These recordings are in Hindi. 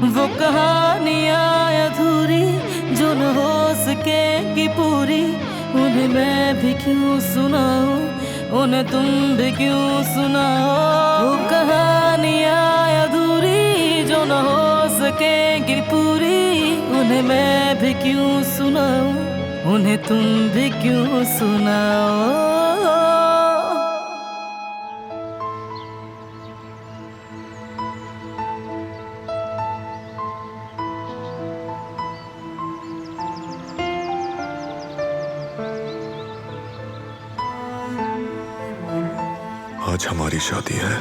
वो कहानियाँ अधूरी जो न हो सकेगी पूरी, उन्हें मैं भी क्यों सुनाऊं, उन्हें तुम भी क्यों सुनाओ। वो कहानियाँ अधूरी जो न हो सकेगी पूरी, उन्हें मैं भी क्यों सुनाऊं, उन्हें तुम भी क्यों सुनाओ। आज हमारी शादी है।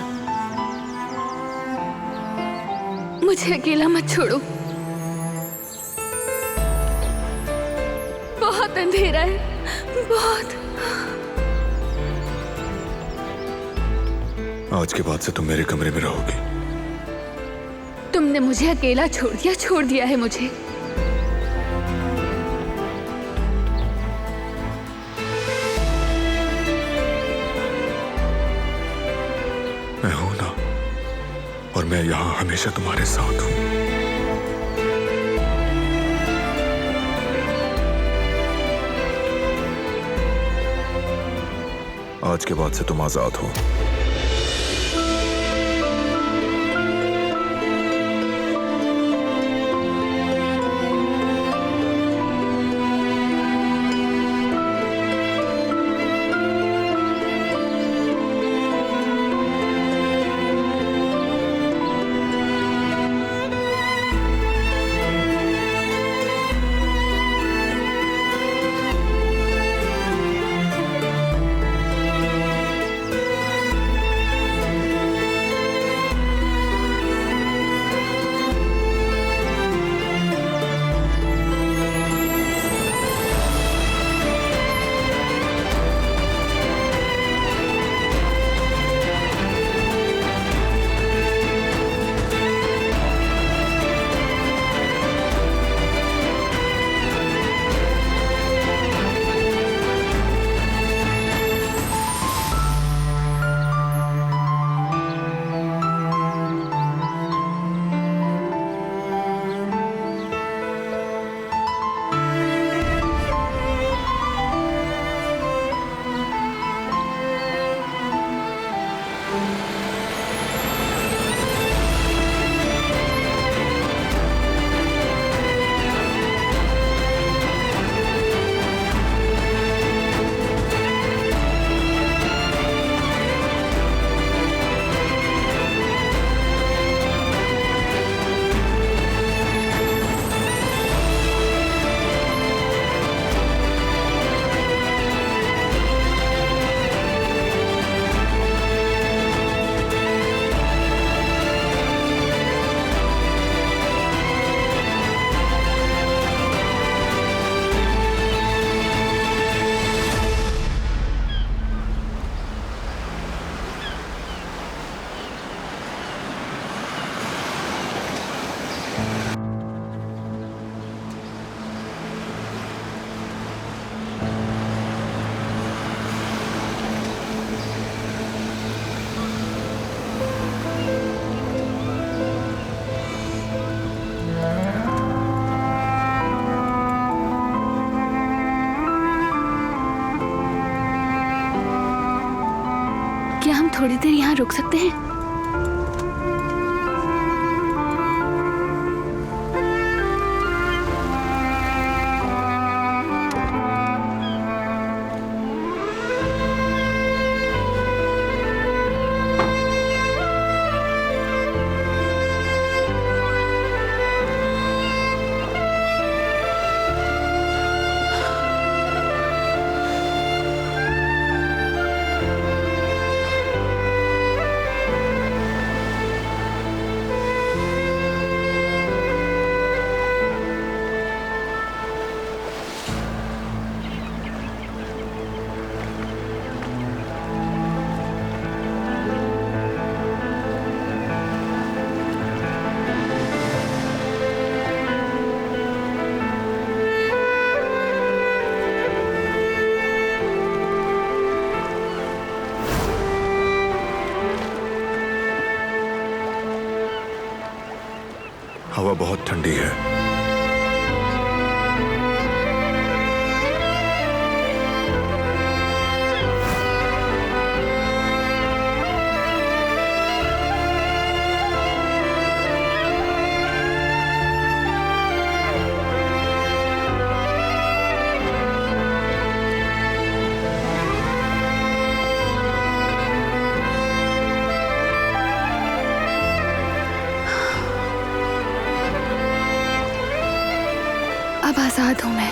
मुझे अकेला मत छोड़ो, बहुत अंधेरा है, बहुत। आज के बाद से तुम मेरे कमरे में रहोगी। तुमने मुझे अकेला छोड़ दिया है मुझे। मैं हूं ना, और मैं यहां हमेशा तुम्हारे साथ हूं। आज के बाद से तुम आजाद हो। क्या हम थोड़ी देर यहाँ रुक सकते हैं? हवा बहुत ठंडी है। अब आजाद हूं मैं।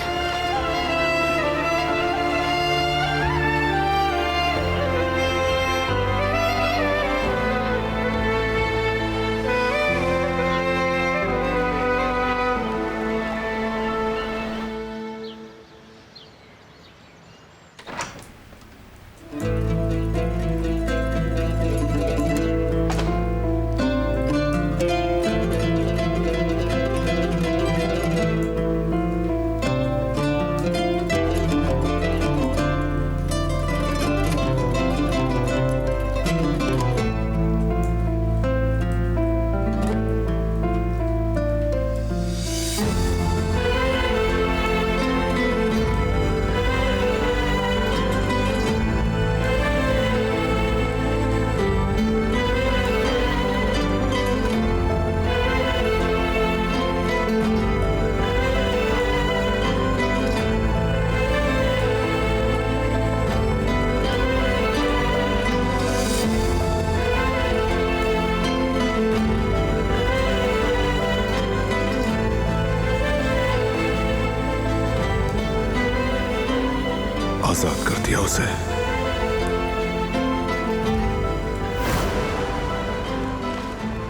आजाद कर दिया उसे।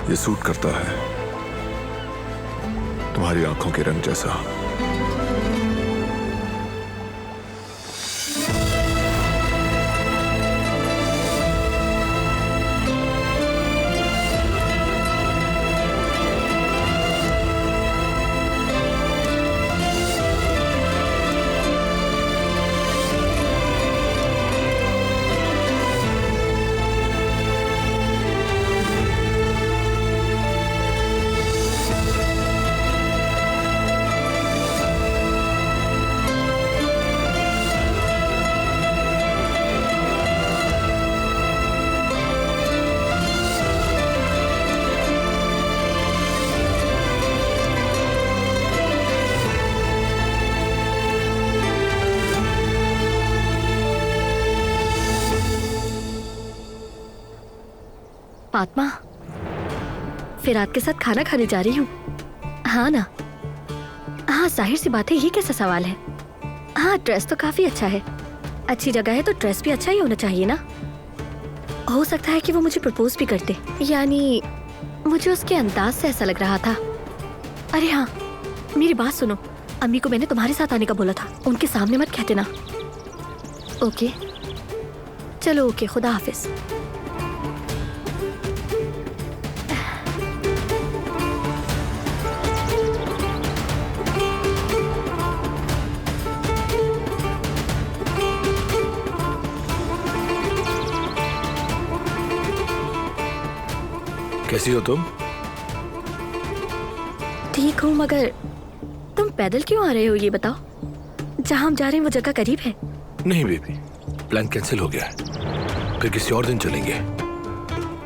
ये सूट करता है तुम्हारी आंखों के रंग जैसा। फातिमा, फिरात के साथ खाना खाने जा रही हूँ। हाँ ना? हाँ, जाहिर सी बात है, ये कैसा सवाल है? हाँ, ड्रेस तो काफी अच्छा है। अच्छी जगह है तो ड्रेस भी अच्छा ही होना चाहिए ना। हो सकता है कि वो मुझे प्रपोज भी करते, यानी मुझे उसके अंदाज से ऐसा लग रहा था। अरे हाँ, मेरी बात सुनो, अम्मी को मैंने तुम्हारे साथ आने का बोला था, उनके सामने मत कहते ना। ओके चलो, ओके, खुदा हाफिज। कैसी हो तुम? ठीक हूँ, मगर तुम पैदल क्यों आ रहे हो ये बताओ? जहाँ हम जा रहे हैं वो जगह करीब है? नहीं बेबी, प्लान कैंसिल हो गया है, फिर किसी और दिन चलेंगे।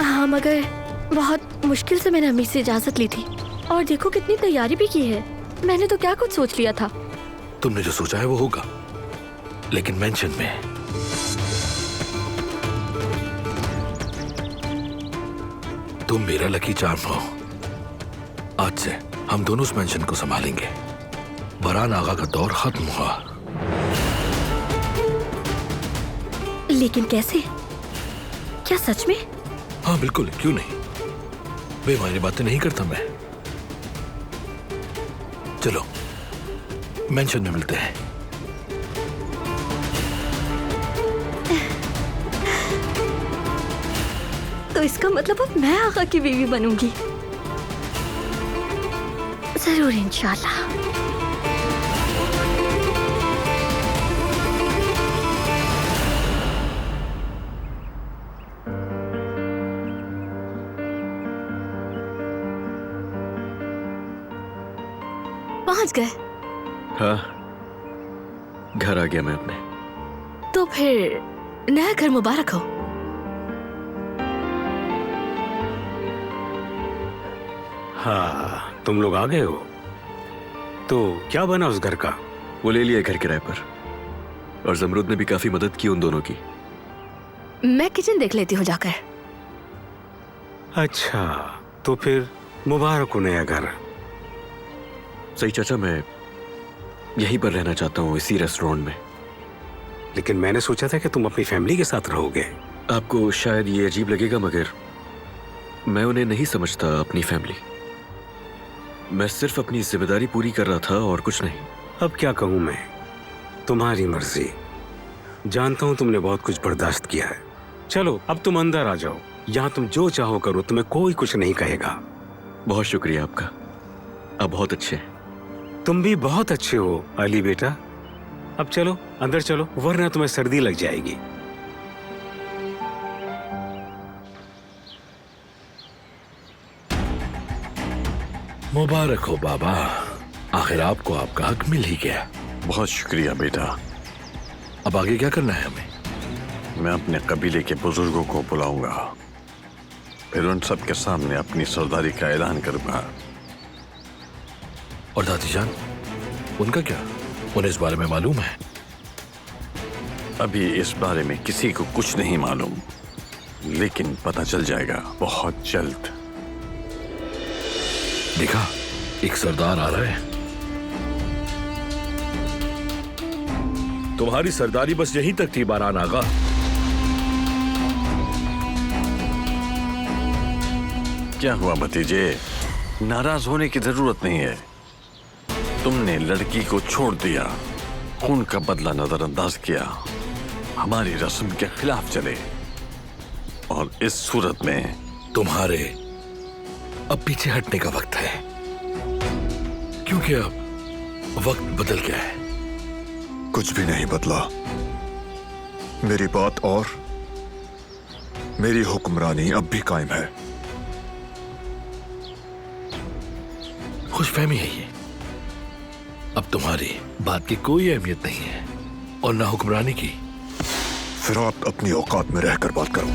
हाँ, मगर बहुत मुश्किल से मैंने अम्मी से इजाजत ली थी, और देखो कितनी तैयारी भी की है। मैंने तो क्या कुछ सोच लिया था। तुमने जो सोचा है वो होगा, लेकिन मेंशन में। तुम मेरा लकी चार्म हो। आज से हम दोनों उस मेंशन को संभालेंगे। बरान आगा का दौर खत्म हुआ। लेकिन कैसे? क्या सच में? हाँ बिल्कुल, क्यों नहीं। बेमानी बातें नहीं करता मैं। चलो मेंशन में मिलते हैं। तो इसका मतलब अब मैं आगा की बीवी बनूंगी। जरूर, इंशाल्लाह। पहुंच गए? हाँ, घर आ गया मैं अपने। तो फिर नया घर मुबारक हो। हाँ, तुम लोग आ गए हो। तो क्या बना उस घर का? वो ले लिया घर किराए पर, और जमरुद ने भी काफी मदद की उन दोनों की। मैं किचन देख लेती हूँ जाकर। अच्छा, तो फिर मुबारक हो नया घर। सही चाचा, मैं यहीं पर रहना चाहता हूँ, इसी रेस्टोरेंट में। लेकिन मैंने सोचा था कि तुम अपनी फैमिली के साथ रहोगे। आपको शायद ये अजीब लगेगा, मगर मैं उन्हें नहीं समझता अपनी फैमिली। मैं सिर्फ अपनी जिम्मेदारी पूरी कर रहा था और कुछ नहीं। अब क्या कहूँ मैं, तुम्हारी मर्जी। जानता हूँ तुमने बहुत कुछ बर्दाश्त किया है। चलो अब तुम अंदर आ जाओ, यहाँ तुम जो चाहो करो, तुम्हें कोई कुछ नहीं कहेगा। बहुत शुक्रिया आपका, आप बहुत अच्छे हैं। तुम भी बहुत अच्छे हो अली बेटा। अब चलो अंदर चलो, वरना तुम्हें सर्दी लग जाएगी। मुबारक हो बाबा, आखिर आपको आपका हक मिल ही गया। बहुत शुक्रिया बेटा। अब आगे क्या करना है हमें? मैं अपने कबीले के बुजुर्गों को बुलाऊंगा, फिर उन सब के सामने अपनी सरदारी का ऐलान करूंगा। और दादी जान, उनका क्या? उन्हें इस बारे में मालूम है? अभी इस बारे में किसी को कुछ नहीं मालूम, लेकिन पता चल जाएगा बहुत जल्द। देखा, एक सरदार आ रहा है। तुम्हारी सरदारी बस यहीं तक थी बारान आगा। क्या हुआ भतीजे, नाराज होने की जरूरत नहीं है। तुमने लड़की को छोड़ दिया, खून का बदला नजरअंदाज किया, हमारी रस्म के खिलाफ चले, और इस सूरत में तुम्हारे अब पीछे हटने का वक्त है, क्योंकि अब वक्त बदल गया है। कुछ भी नहीं बदला। मेरी बात और मेरी हुक्मरानी अब भी कायम है। खुशफहमी है ये। अब तुम्हारी बात की कोई अहमियत नहीं है, और ना हुक्मरानी की। फिर आप अपनी औकात में रहकर बात करो।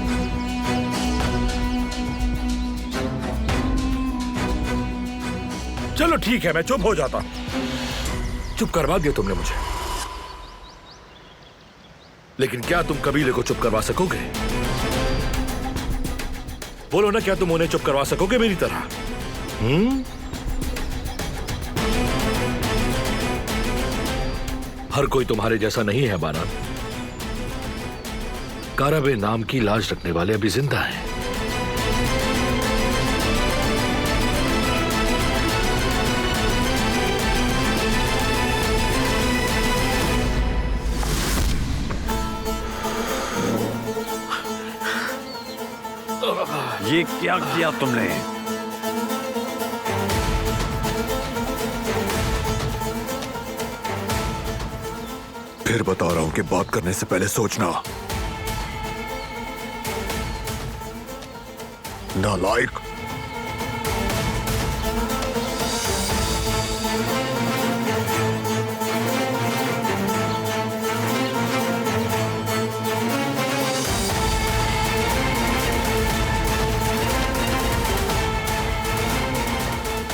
चलो ठीक है, मैं चुप हो जाता। चुप करवा दिया तुमने मुझे, लेकिन क्या तुम कबीले को चुप करवा सकोगे? बोलो ना, क्या तुम उन्हें चुप करवा सकोगे मेरी तरह? हर कोई तुम्हारे जैसा नहीं है बारान। कारबे नाम की लाज रखने वाले अभी जिंदा हैं। ये क्या किया तुमने? फिर बता रहा हूं कि बात करने से पहले सोचना। नालायक।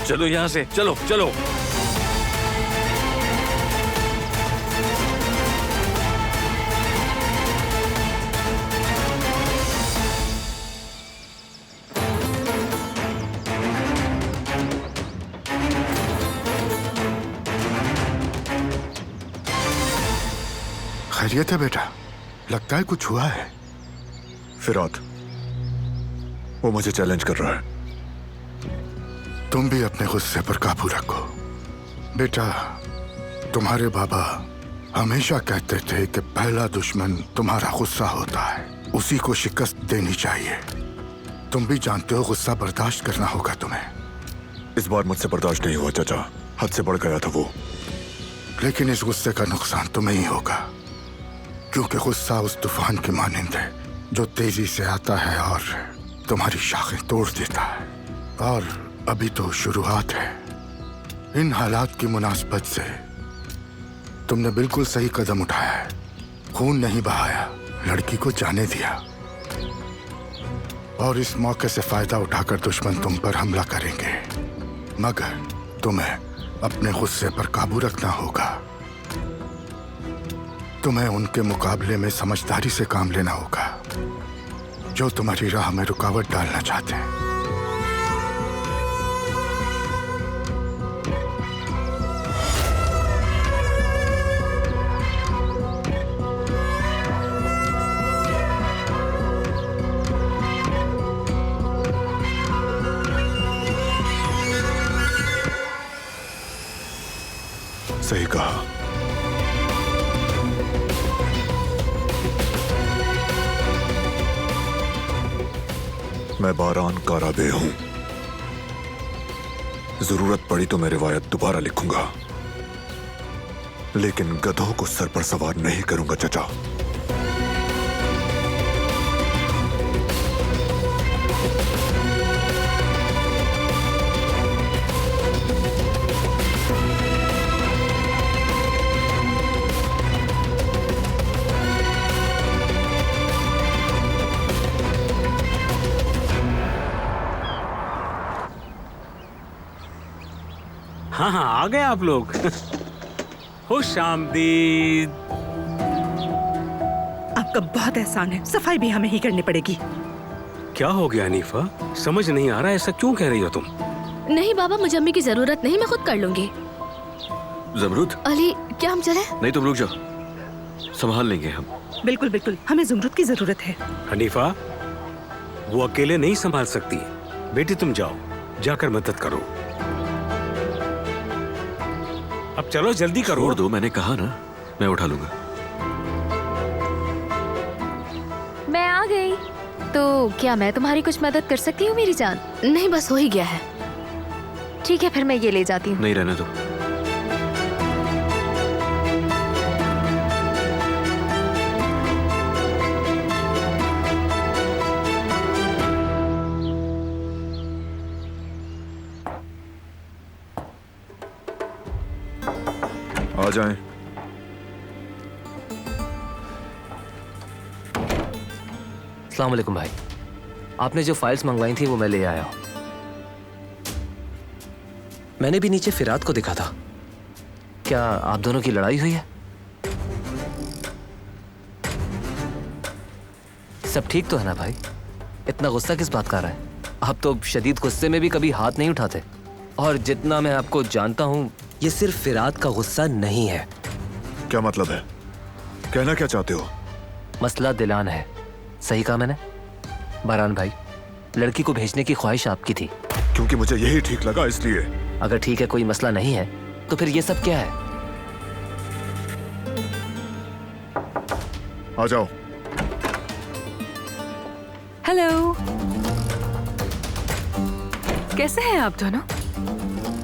चलो यहां से, चलो चलो। खैरियत है बेटा? लगता है कुछ हुआ है। फिरात, वो मुझे चैलेंज कर रहा है। तुम भी अपने गुस्से पर काबू रखो बेटा। तुम्हारे बाबा हमेशा कहते थे कि पहला दुश्मन तुम्हारा गुस्सा होता है, उसी को शिकस्त देनी चाहिए। तुम भी जानते हो गुस्सा बर्दाश्त करना होगा तुम्हें। इस बार मुझसे बर्दाश्त नहीं हुआ चाचा, हद से बढ़ गया था वो। लेकिन इस गुस्से का नुकसान तुम्हें ही होगा, क्योंकि गुस्सा उस तूफान की मानिंद है जो तेजी से आता है और तुम्हारी शाखें तोड़ देता है। और अभी तो शुरुआत है। इन हालात की मुनासबत से तुमने बिल्कुल सही कदम उठाया है। खून नहीं बहाया, लड़की को जाने दिया, और इस मौके से फायदा उठाकर दुश्मन तुम पर हमला करेंगे। मगर तुम्हें अपने गुस्से पर काबू रखना होगा। तुम्हें उनके मुकाबले में समझदारी से काम लेना होगा, जो तुम्हारी राह में रुकावट डालना चाहते हैं। सही कहा। मैं बारान काराबे हूं। जरूरत पड़ी तो मैं रिवायत दोबारा लिखूंगा, लेकिन गधों को सर पर सवार नहीं करूंगा चचा। हाँ हाँ, आ गए आप लोग। खुश आमदीद। आपका बहुत एहसान है, सफाई भी हमें ही करनी पड़ेगी। क्या हो गया हनीफा, समझ नहीं आ रहा, ऐसा क्यों कह रही हो तुम? नहीं बाबा, मुझे अम्मी की जरूरत नहीं, मैं खुद कर लूंगी। जमरूद, अली क्या हम चले? नहीं तुम रुक जाओ, संभाल लेंगे हम। बिल्कुल बिल्कुल, हमें जुमरुद की जरूरत है। हनीफा, वो अकेले नहीं संभाल सकती। बेटी तुम जाओ, जाकर मदद करो। अब चलो जल्दी करो। छोड़ दो, मैंने कहा ना, मैं उठा लूंगा। मैं आ गई। तो क्या मैं तुम्हारी कुछ मदद कर सकती हूँ मेरी जान? नहीं, बस हो ही गया है। ठीक है, फिर मैं ये ले जाती हूँ। नहीं, रहने दो। आ जाएं। अस्सलाम वालेकुम भाई, आपने जो फाइल्स मंगवाई थी वो मैं ले आया हूं। मैंने भी नीचे फिरात को देखा था। क्या आप दोनों की लड़ाई हुई है? सब ठीक तो है ना भाई? इतना गुस्सा किस बात का रहा है? आप तो शदीद गुस्से में भी कभी हाथ नहीं उठाते। और जितना मैं आपको जानता हूं, ये सिर्फ फिरात का गुस्सा नहीं है। क्या मतलब है? कहना क्या चाहते हो? मसला दिलान है। सही कहा मैंने? बारान भाई, लड़की को भेजने की ख्वाहिश आपकी थी। क्योंकि मुझे यही ठीक लगा, इसलिए। अगर ठीक है, कोई मसला नहीं है, तो फिर ये सब क्या है? आ जाओ। हेलो, कैसे हैं आप दोनों?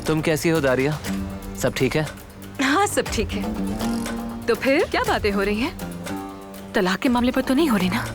तुम कैसी हो दारिया? सब ठीक है? हाँ, सब ठीक है। तो फिर क्या बातें हो रही हैं? तलाक के मामले पर तो नहीं हो रही ना?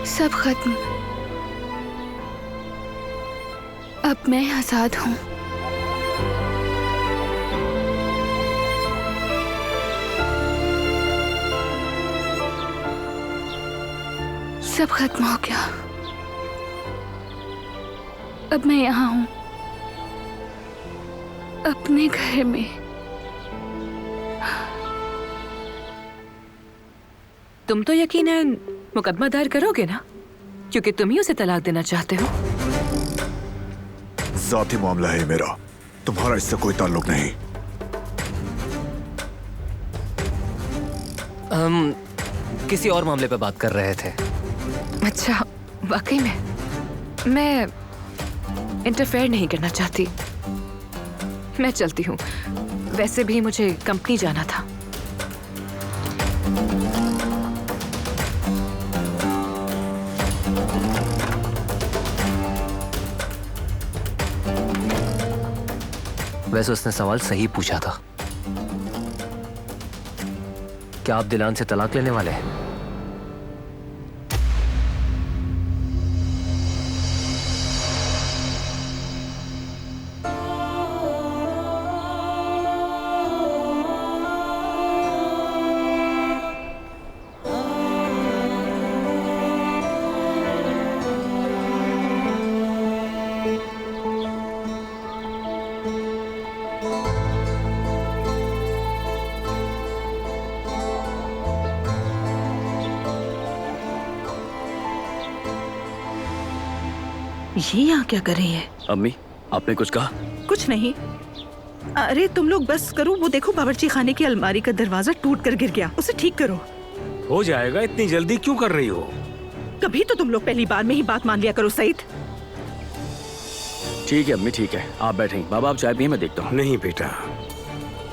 सब खत्म। अब मैं आजाद हूँ। सब खत्म हो गया। अब मैं यहाँ हूँ, अपने घर में। तुम तो यकीनन मुकदमा दायर करोगे ना, क्योंकि तुम ही उसे तलाक देना चाहते हो। जाती मामला है मेरा, तुम्हारा इससे कोई ताल्लुक नहीं। हम किसी और मामले पे बात कर रहे थे। अच्छा, वाकई में मैं इंटरफेयर नहीं करना चाहती। मैं चलती हूँ, वैसे भी मुझे कंपनी जाना था। वैसे उसने सवाल सही पूछा था। क्या आप दिलान से तलाक लेने वाले हैं? ये यहाँ क्या कर रही है? अम्मी, आपने कुछ कहा? कुछ नहीं। अरे तुम लोग बस करो, वो देखो बावर्ची खाने की अलमारी का दरवाजा टूट कर गिर गया, उसे ठीक करो। हो जाएगा, इतनी जल्दी क्यों कर रही हो? कभी तो तुम लोग पहली बार में ही बात मान लिया करो सईद। ठीक है अम्मी, ठीक है, आप बैठें। बाबा आप चाय पिए, मैं देखता हूँ। नहीं बेटा,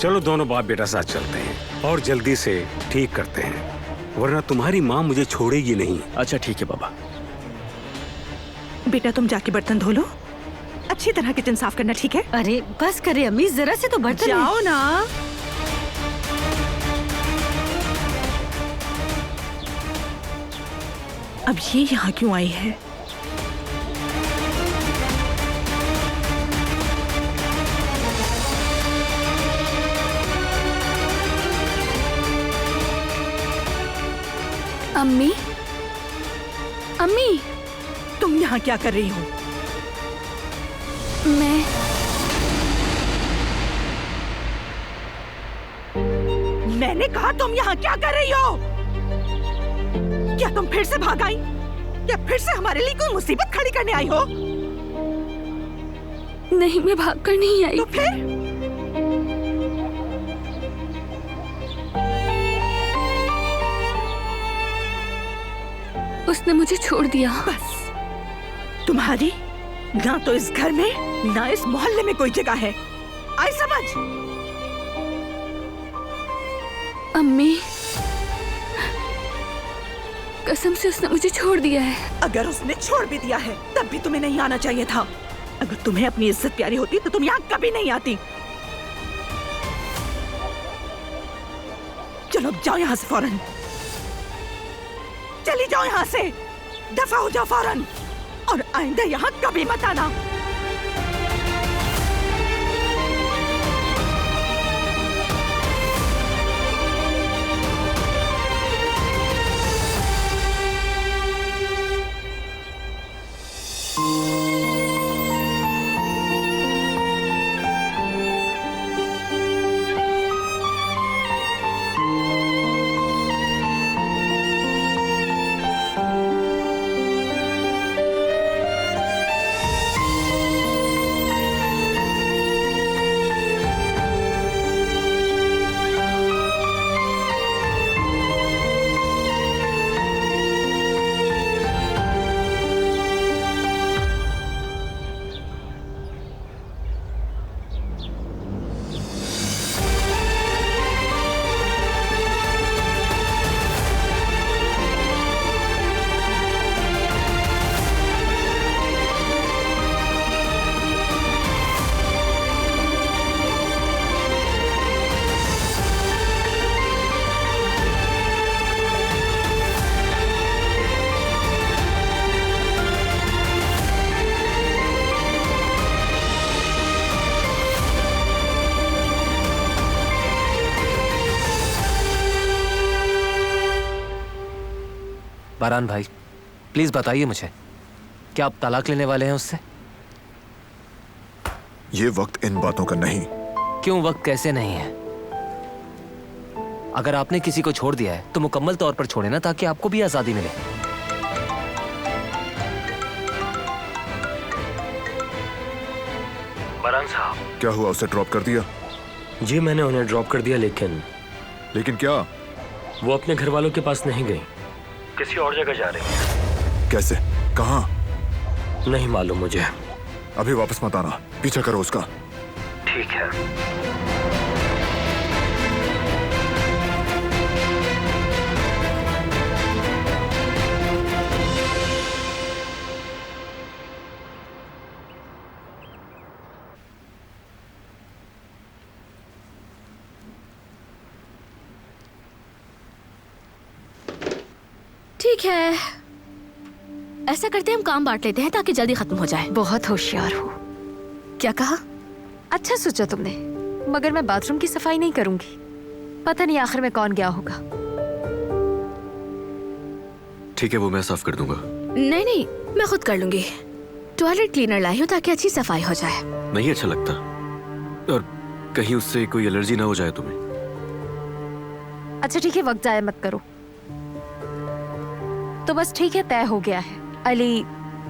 चलो दोनों बाप बेटा साथ चलते हैं और जल्दी से ठीक करते हैं, वरना तुम्हारी माँ मुझे छोड़ेगी नहीं। अच्छा ठीक है बाबा। बेटा तुम जाके बर्तन धो लो, अच्छी तरह किचन साफ करना, ठीक है? अरे बस करे अम्मी, जरा से तो बर्तन जाओ ना। अब ये यहाँ क्यों आई है? अम्मी, अम्मी, तुम यहाँ क्या कर रही हो? मैंने कहा तुम यहाँ क्या कर रही हो? क्या तुम फिर से भाग आई? या फिर से हमारे लिए कोई मुसीबत खड़ी करने आई हो? नहीं, मैं भाग कर नहीं आई। तो फिर? उसने मुझे छोड़ दिया। बस तुम्हारी ना तो इस घर में ना इस मोहल्ले में कोई जगह है, आई समझ? अम्मी, कसम से उसने मुझे छोड़ दिया है। अगर उसने छोड़ भी दिया है तब भी तुम्हें नहीं आना चाहिए था। अगर तुम्हें अपनी इज्जत प्यारी होती तो तुम यहाँ कभी नहीं आती। चलो अब जाओ यहाँ से फौरन, चली जाओ यहाँ से, दफा हो जाओ फौरन, और आइंदा यहाँ कभी मत आना। बारान भाई, प्लीज बताइए मुझे, क्या आप तलाक लेने वाले हैं उससे? ये वक्त इन बातों का नहीं। क्यों वक्त कैसे नहीं है? अगर आपने किसी को छोड़ दिया है तो मुकम्मल तौर पर छोड़े ना, ताकि आपको भी आजादी मिले। बरान साहब, क्या हुआ, उसे ड्रॉप कर दिया? जी मैंने उन्हें ड्रॉप कर दिया, लेकिन क्या? वो अपने घर वालों के पास नहीं गई, किसी और जगह जा रही है। कैसे? कहाँ? नहीं मालूम मुझे। अभी वापस मत आना, पीछा करो उसका। ठीक है। ठीक है, ऐसा करते हैं, हम काम बांट लेते हैं ताकि जल्दी खत्म हो जाए। बहुत होशियार हो। क्या कहा? अच्छा सोचा तुमने, मगर मैं बाथरूम की सफाई नहीं करूंगी। पता नहीं आखिर में कौन गया होगा। ठीक है, वो मैं साफ कर दूंगा। नहीं नहीं, मैं खुद कर लूंगी। टॉयलेट क्लीनर लाई हूँ ताकि अच्छी सफाई हो जाए। नहीं अच्छा लगता, और कहीं उससे कोई एलर्जी ना हो जाए तुम्हें। अच्छा ठीक है, वक्त जाया मत करो। तो बस ठीक है, तय हो गया है। अली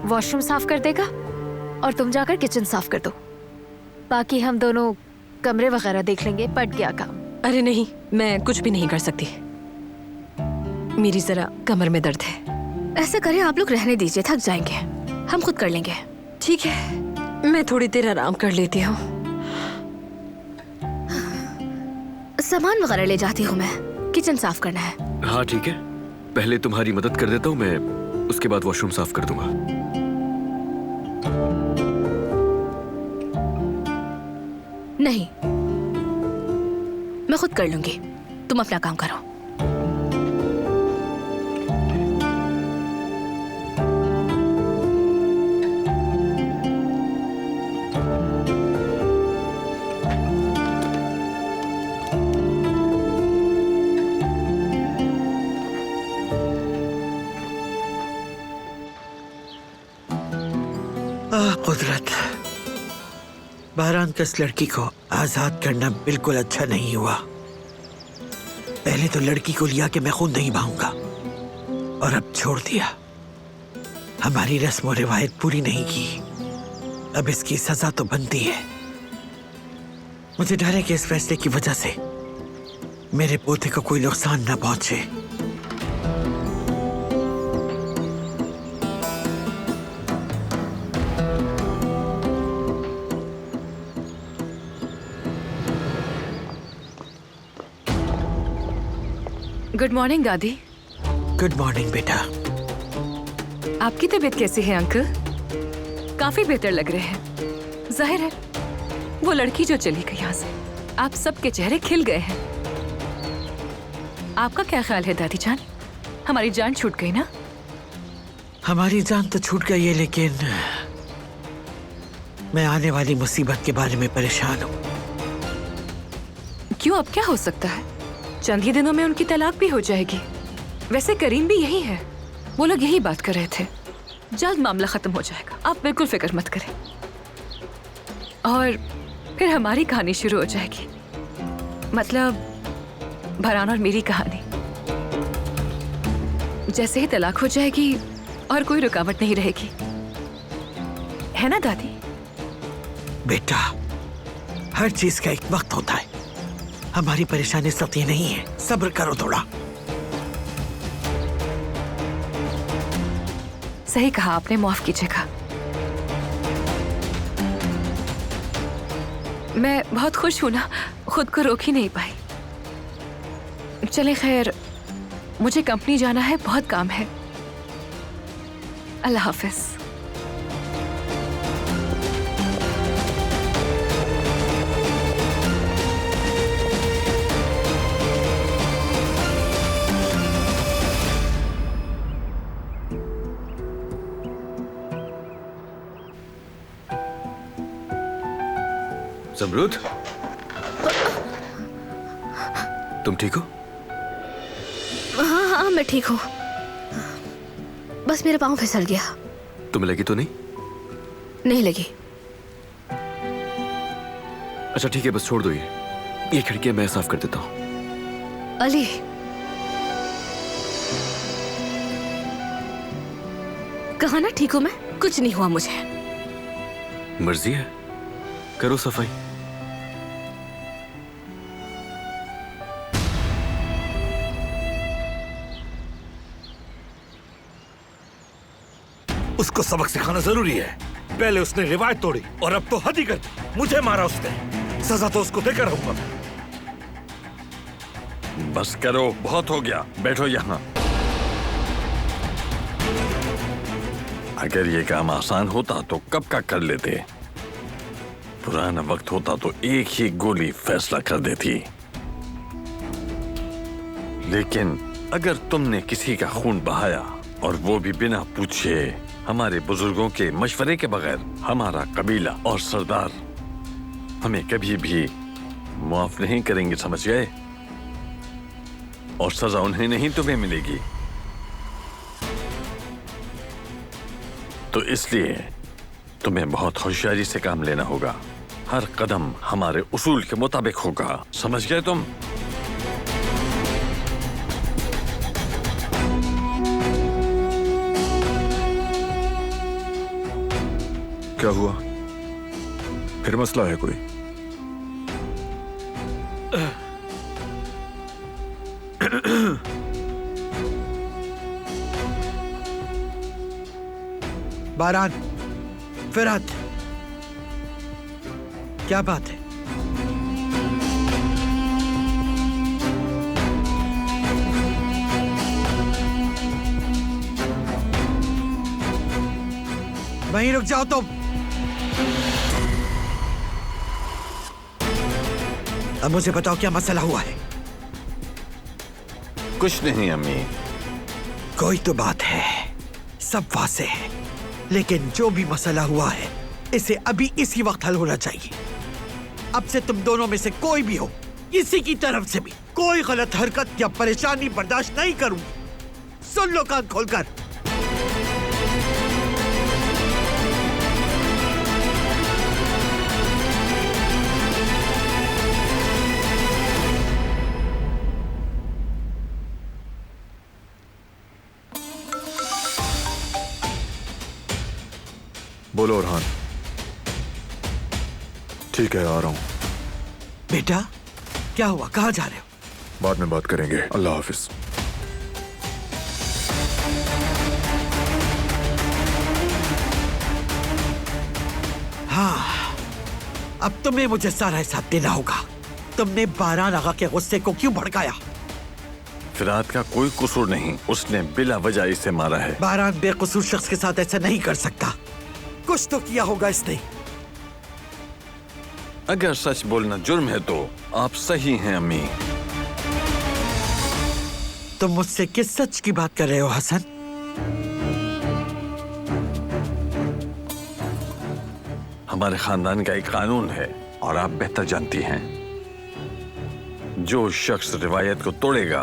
वॉशरूम साफ कर देगा और तुम जाकर किचन साफ कर दो। बाकी हम दोनों कमरे वगैरह देख लेंगे। पट गया काम। अरे नहीं, मैं कुछ भी नहीं कर सकती, मेरी जरा कमर में दर्द है। ऐसा करें, आप लोग रहने दीजिए, थक जाएंगे, हम खुद कर लेंगे। ठीक है, मैं थोड़ी देर आराम कर लेती हूँ। सामान वगैरह ले जाती हूँ मैं, किचन साफ करना है। हाँ ठीक है, पहले तुम्हारी मदद कर देता हूँ मैं, उसके बाद वॉशरूम साफ कर दूंगा। नहीं, मैं खुद कर लूंगी, तुम अपना काम करो। कुदरत, बहरान के इस लड़की को आजाद करना बिल्कुल अच्छा नहीं हुआ। पहले तो लड़की को लिया कि मैं खुद नहीं भाऊंगा, और अब छोड़ दिया। हमारी रस्म और रिवायत पूरी नहीं की, अब इसकी सजा तो बनती है। मुझे डर है कि इस फैसले की वजह से मेरे पोते को कोई नुकसान न पहुंचे। गुड मॉर्निंग दादी। गुड मॉर्निंग बेटा। आपकी तबीयत कैसी है अंकल? काफी बेहतर लग रहे हैं। जाहिर है वो लड़की जो चली गई यहाँ से, आप सबके चेहरे खिल गए हैं। आपका क्या ख्याल है दादी जान? हमारी जान छूट गई ना? हमारी जान तो छूट गई है, लेकिन मैं आने वाली मुसीबत के बारे में परेशान हूँ। क्यों, अब क्या हो सकता है? चंद ही दिनों में उनकी तलाक भी हो जाएगी। वैसे करीम भी यही है, वो लोग यही बात कर रहे थे। जल्द मामला खत्म हो जाएगा, आप बिल्कुल फिक्र मत करें। और फिर हमारी कहानी शुरू हो जाएगी, मतलब भरान और मेरी कहानी। जैसे ही तलाक हो जाएगी और कोई रुकावट नहीं रहेगी, है ना दादी? बेटा, हर चीज का एक वक्त होता है। हमारी परेशानी सब ये नहीं है, सब्र करो थोड़ा। सही कहा आपने, माफ कीजिएगा। मैं बहुत खुश हूं ना, खुद को रोक ही नहीं पाई। चले खैर, मुझे कंपनी जाना है, बहुत काम है। अल्लाह हाफिज। समरूद, तुम ठीक हो? हाँ हाँ, मैं ठीक हूँ, बस मेरा पाँव फिसल गया। तुम्हें लगी तो नहीं? नहीं लगी। अच्छा ठीक है, बस छोड़ दो ये खिड़कियां मैं साफ कर देता हूँ। अली, कहा ना ठीक हूं मैं, कुछ नहीं हुआ मुझे। मर्जी है, करो सफाई। उसको सबक सिखाना जरूरी है। पहले उसने रिवायत तोड़ी और अब तो हद ही कर दी। मुझे मारा उसने, सजा तो उसको देकर रहूंगा। बस करो, बहुत हो गया, बैठो यहाँ। अगर ये काम आसान होता तो कब का कर लेते। पुराना वक्त होता तो एक ही गोली फैसला कर देती। लेकिन अगर तुमने किसी का खून बहाया और वो भी बिना पूछे, हमारे बुजुर्गों के मशवरे के बगैर, हमारा कबीला और सरदार हमें कभी भी माफ नहीं करेंगे, समझ गए? और सजा उन्हें नहीं तुम्हें मिलेगी। तो इसलिए तुम्हें बहुत होशियारी से काम लेना होगा। हर कदम हमारे उसूल के मुताबिक होगा, समझ गए तुम? क्या हुआ? फिर मसला है कोई? बारान, फिरात, क्या बात है? वहीं रुक जाओ तुम। अब मुझे बताओ क्या मसला हुआ है? कुछ नहीं अम्मी। कोई तो बात है, सब वाज़ेह है, लेकिन जो भी मसला हुआ है इसे अभी इसी वक्त हल होना चाहिए। अब से तुम दोनों में से कोई भी हो, किसी की तरफ से भी कोई गलत हरकत या परेशानी बर्दाश्त नहीं करूंगी। सुन लो कान खोलकर। बोलो अरहान। ठीक है, आ रहा हूं। बेटा, क्या हुआ? कहाँ जा रहे हो? बाद में बात करेंगे। अल्लाह हाफिज। हाँ, अब तुम्हें मुझे सारा हिसाब देना होगा। तुमने बारान आगा के गुस्से को क्यों भड़काया? फिरात का कोई कसूर नहीं, उसने बिला वजह इसे मारा है। बारान बेकसूर शख्स के साथ ऐसा नहीं कर सकता। कुछ तो किया होगा इसने। अगर सच बोलना जुर्म है तो आप सही हैं अम्मी। तुम मुझसे किस सच की बात कर रहे हो हसन? हमारे खानदान का एक कानून है और आप बेहतर जानती हैं। जो शख्स रिवायत को तोड़ेगा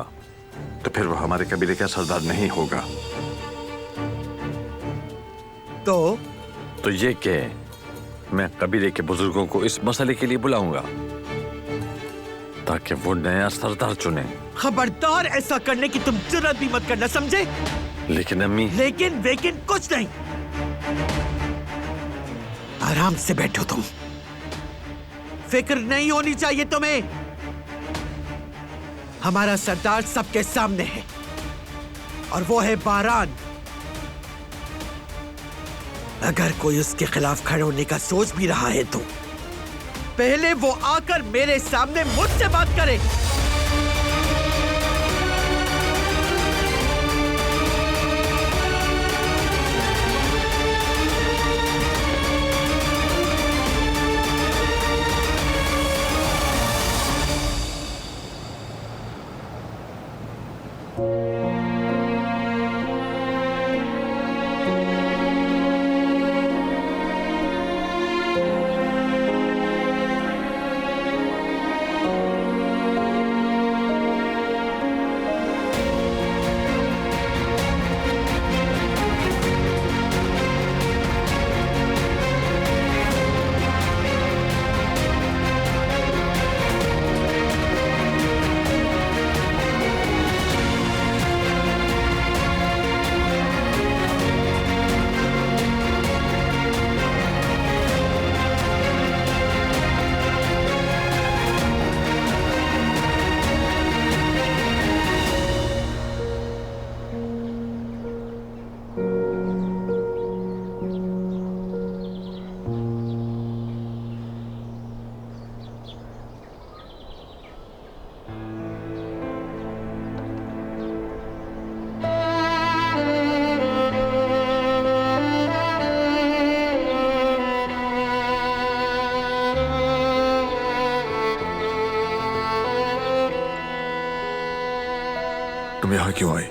तो फिर वो हमारे कबीले का सरदार नहीं होगा। तो ये कि मैं कबीले के बुजुर्गों को इस मसले के लिए बुलाऊंगा ताकि वो नया सरदार चुने। खबरदार ऐसा करने की तुम जुर्रत भी मत करना, समझे? लेकिन अम्मी। लेकिन कुछ नहीं। आराम से बैठो तुम। फिक्र नहीं होनी चाहिए तुम्हें। हमारा सरदार सबके सामने है और वो है बारान। अगर कोई उसके खिलाफ खड़े होने का सोच भी रहा है तो पहले वो आकर मेरे सामने मुझसे बात करे। तुम यहां क्यों आई?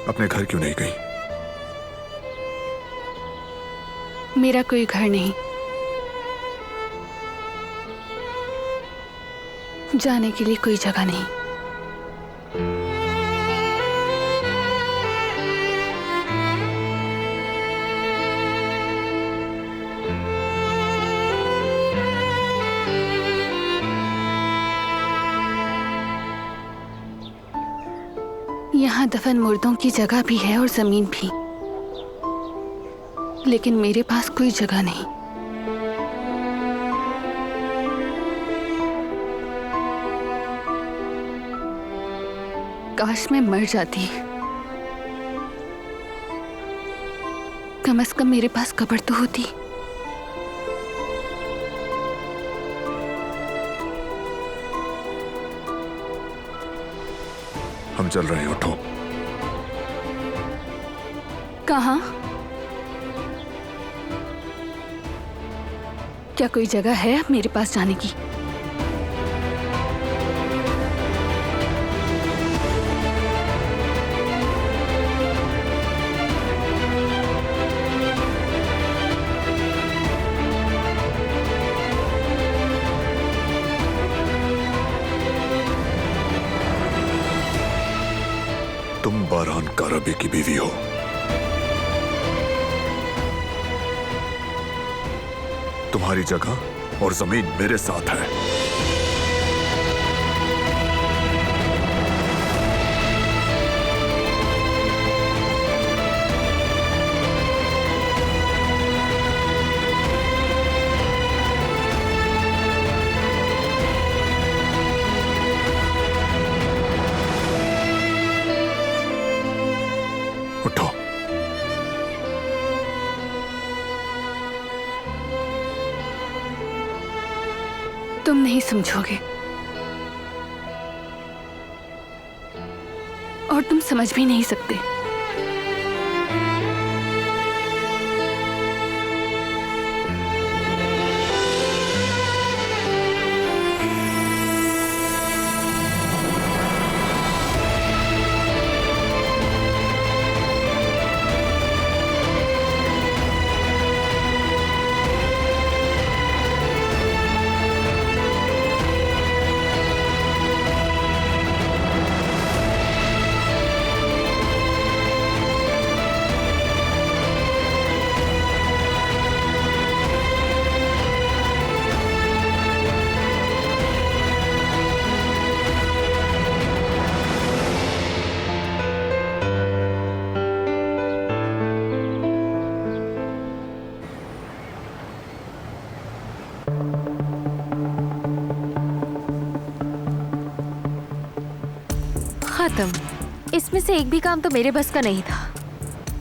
अपने घर क्यों नहीं गई? मेरा कोई घर नहीं, जाने के लिए कोई जगह नहीं। यहाँ दफन मुर्दों की जगह भी है और जमीन भी, लेकिन मेरे पास कोई जगह नहीं। काश मैं मर जाती, कम से कम मेरे पास कब्र तो होती। हम चल रहे हैं, उठो। कहाँ? क्या कोई जगह है अब मेरे पास जाने की? तुम बारहान कारबी की बीवी हो। तुम्हारी जगह और जमीन मेरे साथ है। उठो। तुम नहीं समझोगे और तुम समझ भी नहीं सकते। खत्म। इसमें से एक भी काम तो मेरे बस का नहीं था,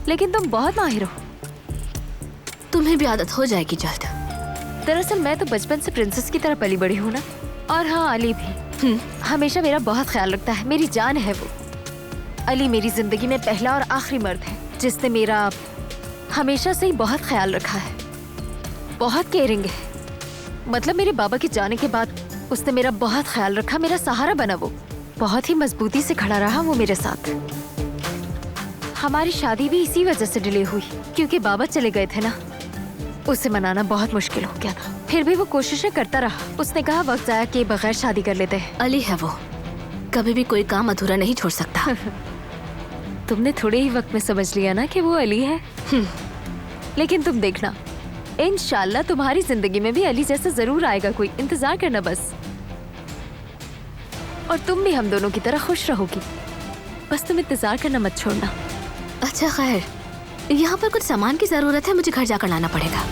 लेकिन तुम बहुत माहिर हो। तुम्हें भी आदत हो जाएगी जल्द। दरअसल मैं तो बचपन से प्रिंसेस की तरह पली बड़ी हूँ ना। और हाँ, अली भी हमेशा मेरा बहुत ख्याल रखता है, मेरी जान है वो। अली मेरी जिंदगी में पहला और आखिरी मर्द है जिसने मेरा हमेशा से ही बहुत ख्याल रखा है। बहुत केयरिंग है, मतलब मेरे बाबा के जाने के बाद उसने मेरा बहुत ख्याल रखा, मेरा सहारा बना वो। बहुत ही मजबूती से खड़ा रहा वो मेरे साथ। हमारी शादी भी इसी वजह से डिले हुई क्योंकि बाबा चले गए थे ना। उसे मनाना बहुत मुश्किल हो गया था, फिर भी वो कोशिशें करता रहा। उसने कहा वक्त जाया कि बगैर शादी कर लेते हैं। अली है वो, कभी भी कोई काम अधूरा नहीं छोड़ सकता। तुमने थोड़े ही वक्त में समझ लिया ना कि वो अली है। लेकिन तुम देखना, इंशाल्लाह तुम्हारी जिंदगी में भी अली जैसा जरूर आएगा कोई। इंतजार करना बस। और तुम भी हम दोनों की तरह खुश रहोगी। बस तुम इंतजार करना मत छोड़ना। अच्छा खैर, यहाँ पर कुछ सामान की जरूरत है, मुझे घर जाकर लाना पड़ेगा।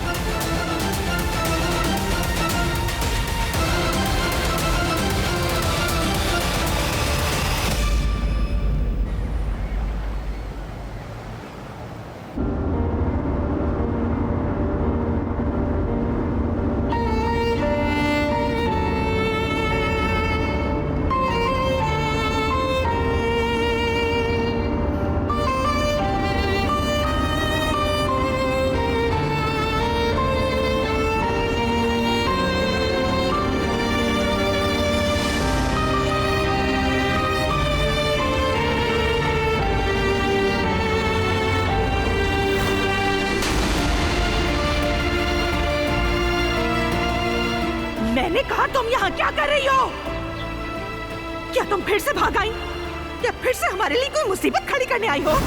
कहा तुम यहाँ क्या कर रही हो? क्या तुम फिर से भाग आई? क्या फिर से हमारे लिए कोई मुसीबत खड़ी करने आई हो?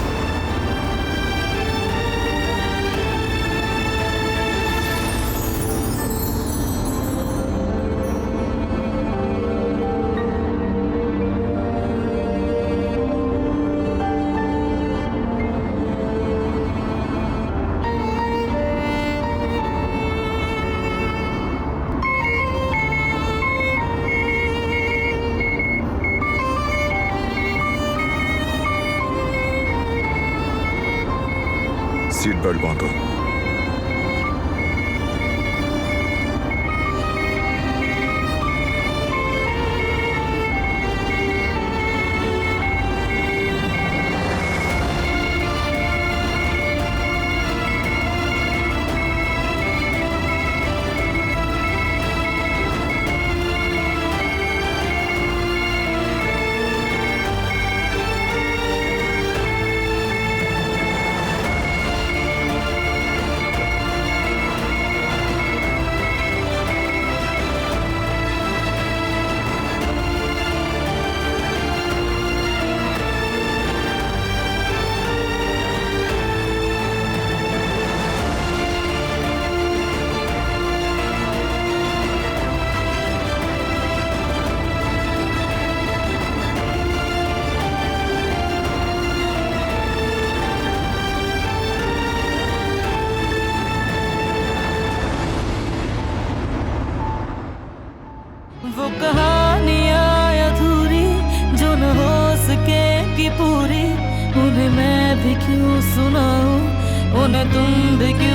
सीट बेल्ट बांधो। वो कहानियाँ अधूरी जो न हो सकेगी पूरी, उन्हें मैं भी क्यों सुनाऊं, उन्हें तुम भी क्यों